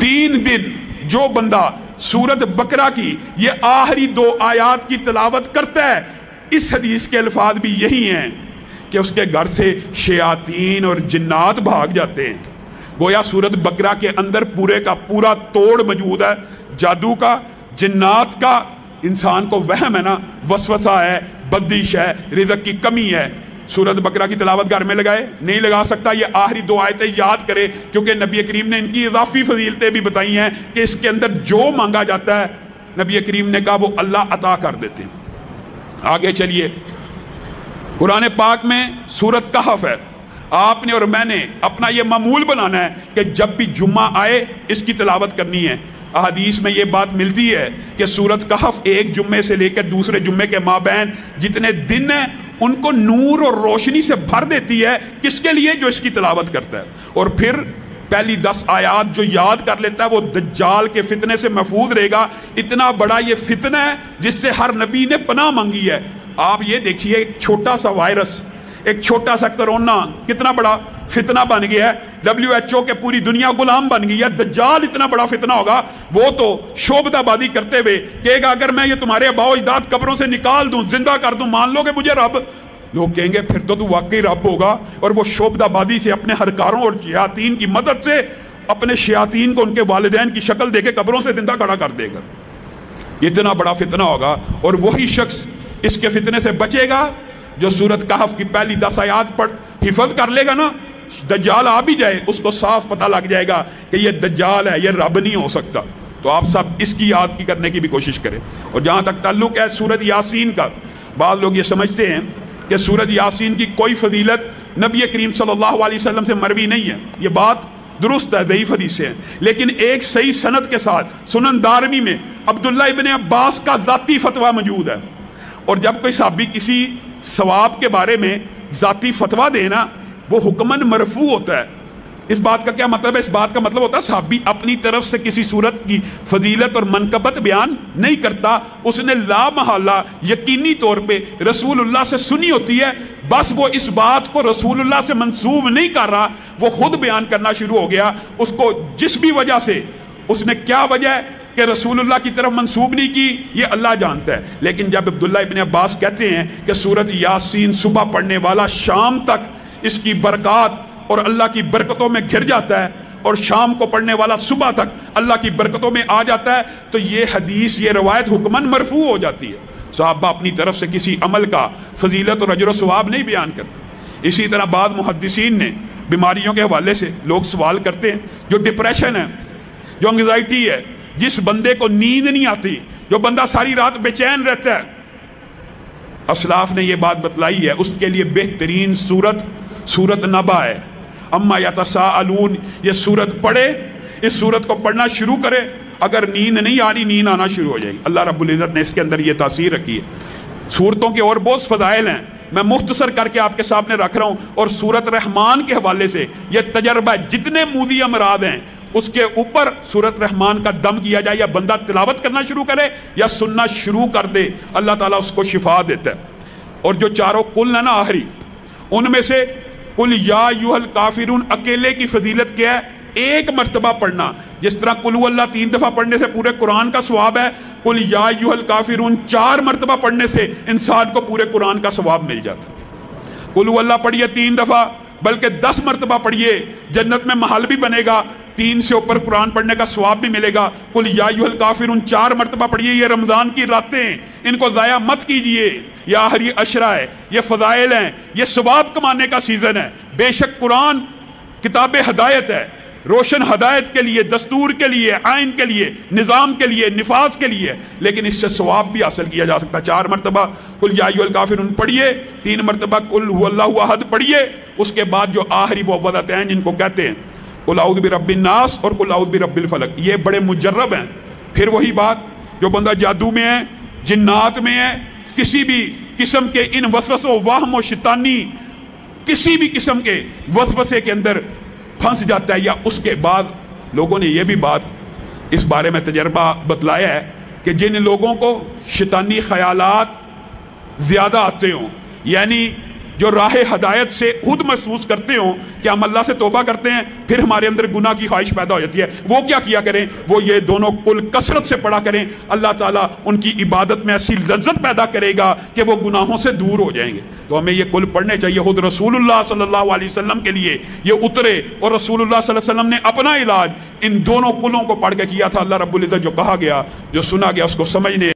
3 दिन जो बंदा सूरत बकरा की ये आखिरी 2 आयात की तिलावत करता है, इस हदीस के अल्फाज भी यही हैं कि उसके घर से शयातीन और जिन्नात भाग जाते हैं। गोया सूरत बकरा के अंदर पूरे का पूरा तोड़ मौजूद है, जादू का, जिन्नात का। इंसान को वहम है ना, वसवसा है, बदिश है, रिज़्क़ की कमी है। सूरत बकरा की तिलावत घर में लगाए, नहीं लगा सकता, ये आखिरी 2 आयतें याद करे, क्योंकि नबी करीम ने इनकी इजाफी फजीलतें भी बताई हैं कि इसके अंदर जो मांगा जाता है नबी करीम ने कहा वो अल्लाह अता कर देते हैं। आगे चलिए, कुरान पाक में सूरत कहफ है। आपने और मैंने अपना ये मामूल बनाना है कि जब भी जुम्मा आए इसकी तिलावत करनी है। अहदीस में ये बात मिलती है कि सूरत कहफ एक जुम्मे से लेकर दूसरे जुम्मे के माबैन जितने दिन हैं उनको नूर और रोशनी से भर देती है। किसके लिए? जो इसकी तिलावत करता है। और फिर पहली 10 आयात जो याद कर लेता है वो दज्जाल के फितने से महफूज रहेगा। इतना बड़ा ये फितना है जिससे हर नबी ने पनाह मांगी है। आप ये देखिए, एक छोटा सा वायरस, एक छोटा सा कोरोना कितना बड़ा फितना बन गया है। WHO के पूरी दुनिया गुलाम बन गई है। दज्जाल इतना बड़ा फितना होगा, वो तो शोबदाबादी करते हुए कहेगा अगर मैं ये तुम्हारे अबाओ अजदाद कब्रों से निकाल दूं, जिंदा कर दूं, मान लोगे मुझे रब? लोग कहेंगे फिर तो तू वाकई रब होगा। और वो शोबदाबादी से अपने हरकारों और शयातीन की मदद से अपने शयातीन को उनके वालिदैन की शक्ल देके कब्रों से जिंदा खड़ा कर देगा। इतना बड़ा फितना होगा। और वही शख्स इसके फितने से बचेगा जो सूरत कहफ की पहली 10 आयात पढ़ हिफज कर लेगा ना। दज्जाल आ भी जाए उसको साफ पता लग जाएगा कि ये दज्जाल है, ये रब नहीं हो सकता। तो आप सब इसकी याद की करने की भी कोशिश करें। और जहाँ तक ताल्लुक है सूरत यासीन का, बाद लोग ये समझते हैं कि सूरत यासीन की कोई फजीलत नबी करीम सल्लल्लाहु अलैहि वसल्लम से मरवी नहीं है। ये बात दुरुस्त है, ज़ईफ़ हदीस है। लेकिन एक सही सनद के साथ सुनन दारमी में अब्दुल्ला इब्न अब्बास का ज़ाती फतवा मौजूद है। और जब कोई साहबी किसी सवाब के बारे में ज़ाती फतवा देना, वो हुक्मन मरफू होता है। इस बात का क्या मतलब है? इस बात का मतलब होता है साहबी अपनी तरफ से किसी सूरत की फजीलत और मनकबत बयान नहीं करता, उसने ला महल्ला यकीनी तौर पे रसूलुल्लाह से सुनी होती है, बस वो इस बात को रसूलुल्लाह से मंसूब नहीं कर रहा, वो खुद बयान करना शुरू हो गया। उसको जिस भी वजह से, उसने क्या वजह कि रसूलुल्लाह की तरफ मंसूब नहीं की, ये अल्लाह जानता है। लेकिन जब अब्दुल्ला इब्न अब्बास कहते हैं कि सूरत यासीन सुबह पढ़ने वाला शाम तक इसकी बरकत और अल्लाह की बरकतों में घिर जाता है, और शाम को पढ़ने वाला सुबह तक अल्लाह की बरकतों में आ जाता है, तो ये हदीस, ये रवायत हुक्मन मरफू हो जाती है। साहबा अपनी तरफ से किसी अमल का फजीलत और अजर सवाब नहीं बयान करते। इसी तरह बाद मुहद्दिसीन ने बीमारियों के हवाले से लोग सवाल करते हैं, जो डिप्रेशन है, जो एंग्जाइटी है, जिस बंदे को नींद नहीं आती, जो बंदा सारी रात बेचैन रहता है, असलाफ ने यह बात बतलाई है उसके लिए बेहतरीन सूरत नबा है। अम्मा यतसाअलून, ये सूरत पढ़े, इस सूरत को पढ़ना शुरू करे, अगर नींद नहीं आ रही नींद आना शुरू हो जाएगी। अल्लाह रब्बुल इज़्ज़त ने इसके अंदर ये तासीर रखी है। सूरतों के और बहुत फजाइल हैं, मैं मुख्तसर करके आपके सामने रख रहा हूँ। और सूरत रहमान के हवाले से यह तजर्बा, जितने मूदी अमराद हैं उसके ऊपर सूरत रहमान का दम किया जाए, या बंदा तिलावत करना शुरू करे या सुनना शुरू कर दे, अल्लाह ताला उसको शिफा देता है। और जो चारों कुल है ना आखिरी, उनमें से कुल या अय्युहल काफिरून अकेले की फजीलत क्या है? एक मरतबा पढ़ना। जिस तरह कुल हुवल्लाह 3 दफ़ा पढ़ने से पूरे कुरान का सवाब है, कुल या अय्युहल काफिरून 4 मरतबा पढ़ने से इंसान को पूरे कुरान का सवाब मिल जाता। कुल हुवल्लाह पढ़िए 3 दफ़ा, बल्कि 10 मरतबा पढ़िए, जन्नत में महल भी बनेगा, 3 से ऊपर कुरान पढ़ने का सवाब भी मिलेगा। कुल या अय्युहल काफिरून 4 मरतबा पढ़िए। ये रमज़ान की रातें, इनको ज़ाया मत कीजिए, या आखिरी अशरा है, ये फ़ज़ाइल हैं, ये सवाब कमाने का सीज़न है। बेशक कुरान किताब हिदायत है, रोशन हिदायत के लिए, दस्तूर के लिए, आइन के लिए, निज़ाम के लिए, निफाज के लिए, लेकिन इससे सवाब भी हासिल किया जा सकता है। 4 मरतबा कुल या अय्युहल काफिरून पढ़िए, 3 मरतबा कुल हुवल्लाहु अहद पढ़िए। उसके बाद जो आखिरी वो वज़अतैन जिनको कहते हैं, कुल औज़ु बिरब्बिन नास और कुल औज़ु बिरब्बिल फलक, ये बड़े मुजर्रब हैं। फिर वही बात, जो बंदा जादू में है, जिन्नात में है, किसी भी किस्म के इन वसवसों, वाहम और शैतानी किसी भी किस्म के वसवसे के अंदर फंस जाता है, या उसके बाद लोगों ने यह भी बात इस बारे में तजर्बा बतलाया है कि जिन लोगों को शैतानी ख्यालात ज़्यादा आते हों, यानी جو راہ ہدایت سے خود محسوس کرتے ہوں کہ ہم اللہ سے توبہ کرتے ہیں پھر ہمارے اندر گناہ کی خواہش پیدا ہو جاتی ہے، وہ کیا کیا کریں؟ وہ یہ دونوں قل کثرت سے پڑھا کریں، اللہ تعالیٰ ان کی عبادت میں ایسی لذت پیدا کرے گا کہ وہ گناہوں سے دور ہو جائیں گے۔ تو ہمیں یہ قل پڑھنے چاہیے۔ خود رسول اللہ صلی اللہ علیہ وسلم کے لیے یہ اترے، اور رسول اللہ صلی اللہ علیہ وسلم نے اپنا علاج ان دونوں قلوں کو پڑھ کے کیا تھا۔ اللہ رب العزت جو کہا گیا، جو سنا گیا، اس کو سمجھنے